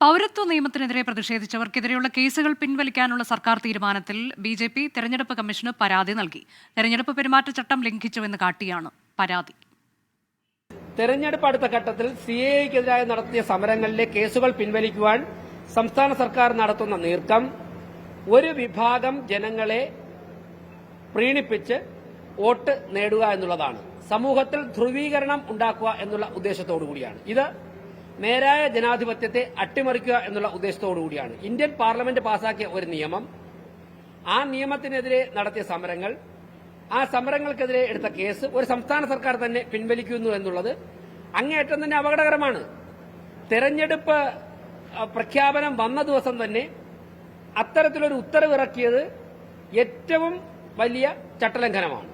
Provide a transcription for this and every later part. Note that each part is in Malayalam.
പൗരത്വ നിയമത്തിനെതിരെ പ്രതിഷേധിച്ചവർക്കെതിരെയുള്ള കേസുകൾ പിൻവലിക്കാനുള്ള സർക്കാർ തീരുമാനത്തിൽ ബി.ജെ.പി തെരഞ്ഞെടുപ്പ് കമ്മീഷന് പരാതി നൽകി. തെരഞ്ഞെടുപ്പ് പെരുമാറ്റച്ചട്ടം ലംഘിച്ചുവെന്ന് കാട്ടിയാണ് പരാതി. തെരഞ്ഞെടുപ്പ് അടുത്ത ഘട്ടത്തിൽ CAA-ക്കെതിരായി നടത്തിയ സമരങ്ങളിലെ കേസുകൾ പിൻവലിക്കുവാൻ സംസ്ഥാന സർക്കാർ നടത്തുന്ന നീക്കം ഒരു വിഭാഗം ജനങ്ങളെ പ്രീണിപ്പിച്ച് വോട്ട് നേടുക എന്നുള്ളതാണ്. സമൂഹത്തിൽ ധ്രുവീകരണം ഉണ്ടാക്കുക എന്നുള്ള ഉദ്ദേശത്തോടുകൂടിയാണ്. ഇത് നേരായ ജനാധിപത്യത്തെ അട്ടിമറിക്കുക എന്നുള്ള ഉദ്ദേശത്തോടുകൂടിയാണ്. ഇന്ത്യൻ പാർലമെന്റ് പാസാക്കിയ ഒരു നിയമം, ആ നിയമത്തിനെതിരെ നടത്തിയ സമരങ്ങൾ, ആ സമരങ്ങൾക്കെതിരെ എടുത്ത കേസ് ഒരു സംസ്ഥാന സർക്കാർ തന്നെ പിൻവലിക്കുന്നു എന്നുള്ളത് അങ്ങേയറ്റം തന്നെ അപകടകരമാണ്. തെരഞ്ഞെടുപ്പ് പ്രഖ്യാപനം വന്ന ദിവസം തന്നെ അത്തരത്തിലൊരു ഉത്തരവിറക്കിയത് ഏറ്റവും വലിയ ചട്ടലംഘനമാണ്.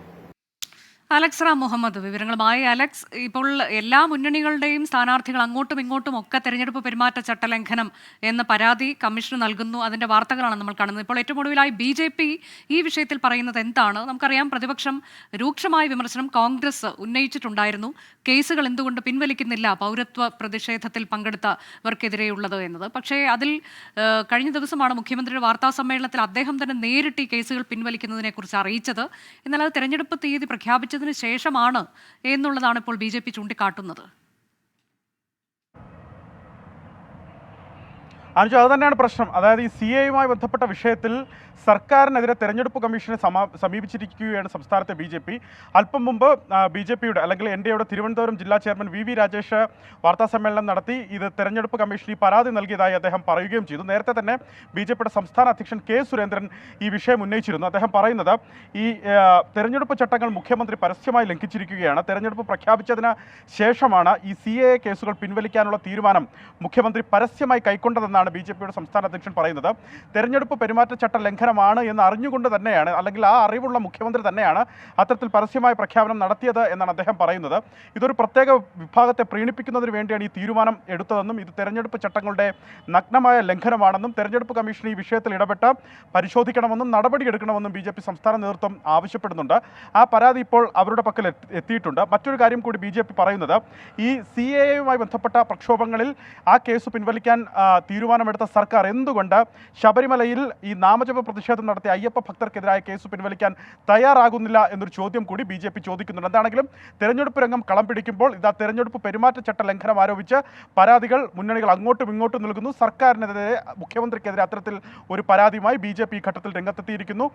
അലക്സ് റാം മുഹമ്മദ് വിവരങ്ങളുമായി. അലക്സ്, ഇപ്പോൾ എല്ലാ മുന്നണികളുടെയും സ്ഥാനാർത്ഥികൾ അങ്ങോട്ടും ഇങ്ങോട്ടും ഒക്കെ തെരഞ്ഞെടുപ്പ് പെരുമാറ്റച്ചട്ട ലംഘനം എന്ന പരാതി കമ്മീഷന് നൽകുന്നു. അതിന്റെ വാർത്തകളാണ് നമ്മൾ കാണുന്നത്. ഇപ്പോൾ ഏറ്റവും ഒടുവിലായി ബി.ജെ.പി ഈ വിഷയത്തിൽ പറയുന്നത് എന്താണ്? നമുക്കറിയാം, പ്രതിപക്ഷം രൂക്ഷമായ വിമർശനം കോൺഗ്രസ് ഉന്നയിച്ചിട്ടുണ്ടായിരുന്നു. കേസുകൾ എന്തുകൊണ്ട് പിൻവലിക്കുന്നില്ല പൗരത്വ പ്രതിഷേധത്തിൽ പങ്കെടുത്തവർക്കെതിരെയുള്ളത് എന്നത്. പക്ഷേ അതിൽ കഴിഞ്ഞ ദിവസമാണ് മുഖ്യമന്ത്രിയുടെ വാർത്താ സമ്മേളനത്തിൽ അദ്ദേഹം തന്നെ നേരിട്ട് ഈ കേസുകൾ പിൻവലിക്കുന്നതിനെക്കുറിച്ച് അറിയിച്ചത്. എന്നാൽ അത് തെരഞ്ഞെടുപ്പ് തീയതി പ്രഖ്യാപിച്ചതിന് ശേഷമാണ് എന്നുള്ളതാണ് ഇപ്പോൾ ബി.ജെ.പി ചൂണ്ടിക്കാട്ടുന്നത്. അനുജ, അത് തന്നെയാണ് പ്രശ്നം. അതായത് ഈ CAA-യുമായി ബന്ധപ്പെട്ട വിഷയത്തിൽ സർക്കാരിനെതിരെ തെരഞ്ഞെടുപ്പ് കമ്മീഷനെ സമീപിച്ചിരിക്കുകയാണ് സംസ്ഥാനത്തെ ബി.ജെ.പി. അല്പം മുമ്പ് ബി.ജെ.പിയുടെ അല്ലെങ്കിൽ NDAയുടെ തിരുവനന്തപുരം ജില്ലാ ചെയർമാൻ VV രാജേഷ് വാർത്താസമ്മേളനം നടത്തി ഇത് തെരഞ്ഞെടുപ്പ് കമ്മീഷന് ഈ പരാതി നൽകിയതായി അദ്ദേഹം പറയുകയും ചെയ്തു. നേരത്തെ തന്നെ ബി.ജെ.പിയുടെ സംസ്ഥാന അധ്യക്ഷൻ K. സുരേന്ദ്രൻ ഈ വിഷയം ഉന്നയിച്ചിരുന്നു. അദ്ദേഹം പറയുന്നത് ഈ തെരഞ്ഞെടുപ്പ് ചട്ടങ്ങൾ മുഖ്യമന്ത്രി പരസ്യമായി ലംഘിച്ചിരിക്കുകയാണ്. തെരഞ്ഞെടുപ്പ് പ്രഖ്യാപിച്ചതിന് ശേഷമാണ് ഈ CAA കേസുകൾ പിൻവലിക്കാനുള്ള തീരുമാനം മുഖ്യമന്ത്രി പരസ്യമായി കൈക്കൊണ്ടതെന്നാണ് ബി.ജെ.പിയുടെ സംസ്ഥാന അധ്യക്ഷൻ പറയുന്നത്. തെരഞ്ഞെടുപ്പ് പെരുമാറ്റച്ചട്ട ലംഘനമാണ് എന്ന് അറിഞ്ഞുകൊണ്ട് തന്നെയാണ്, അല്ലെങ്കിൽ ആ അറിവുള്ള മുഖ്യമന്ത്രി തന്നെയാണ് അത്തരത്തിൽ പരസ്യമായ പ്രഖ്യാപനം നടത്തിയത് എന്നാണ് അദ്ദേഹം പറയുന്നത്. ഇതൊരു പ്രത്യേക വിഭാഗത്തെ പ്രീണിപ്പിക്കുന്നതിന് വേണ്ടിയാണ് ഈ തീരുമാനം എടുത്തതെന്നും ഇത് തെരഞ്ഞെടുപ്പ് ചട്ടങ്ങളുടെ നഗ്നമായ ലംഘനമാണെന്നും തെരഞ്ഞെടുപ്പ് കമ്മീഷൻ ഈ വിഷയത്തിൽ ഇടപെട്ട് പരിശോധിക്കണമെന്നും നടപടിയെടുക്കണമെന്നും ബി.ജെ.പി സംസ്ഥാന നേതൃത്വം ആവശ്യപ്പെടുന്നുണ്ട്. ആ പരാതി ഇപ്പോൾ അവരുടെ പക്കൽ എത്തിയിട്ടുണ്ട്. മറ്റൊരു കാര്യം കൂടി ബി.ജെ.പി പറയുന്നത്, ഈ CAA-യുമായി ബന്ധപ്പെട്ട പ്രക്ഷോഭങ്ങളിൽ ആ കേസ് പിൻവലിക്കാൻ തീരുമാനമെടുത്ത സർക്കാർ എന്തുകൊണ്ട് ശബരിമലയിൽ ഈ നാമജപ പ്രതിഷേധം നടത്തിയ അയ്യപ്പ ഭക്തർക്കെതിരായ കേസ് പിൻവലിക്കാൻ തയ്യാറാകുന്നില്ല എന്നൊരു ചോദ്യം കൂടി ബി.ജെ.പി ചോദിക്കുന്നുണ്ട്. എന്താണെങ്കിലും തെരഞ്ഞെടുപ്പ് രംഗം കളം പിടിക്കുമ്പോൾ ഇതാ തെരഞ്ഞെടുപ്പ് പെരുമാറ്റച്ചട്ട ലംഘനം ആരോപിച്ച് പരാതികൾ മുന്നണികൾ അങ്ങോട്ടും ഇങ്ങോട്ടും നൽകുന്നു. സർക്കാരിനെതിരെ, മുഖ്യമന്ത്രിക്കെതിരെ അത്തരത്തിൽ ഒരു പരാതിയുമായി ബി.ജെ.പി ഈ ഘട്ടത്തിൽ രംഗത്തെത്തിയിരിക്കുന്നു.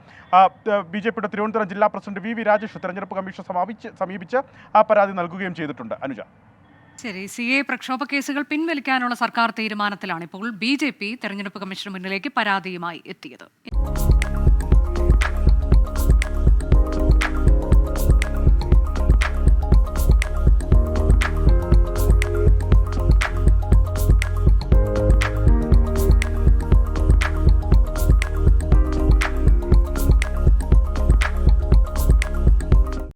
ബി.ജെ.പിയുടെ തിരുവനന്തപുരം ജില്ലാ പ്രസിഡന്റ് VV രാജേഷ് തെരഞ്ഞെടുപ്പ് കമ്മീഷൻ സമീപിച്ച് ആ പരാതി നൽകുകയും ചെയ്തിട്ടുണ്ട്. അനുജ, ശരി, CAA പ്രക്ഷോഭ കേസുകൾ പിൻവലിക്കാനുള്ള സർക്കാർ തീരുമാനത്തിലാണ് ഇപ്പോൾ ബി.ജെ.പി തെരഞ്ഞെടുപ്പ് കമ്മീഷന് മുന്നിലേക്ക് പരാതിയുമായി എത്തിയത്.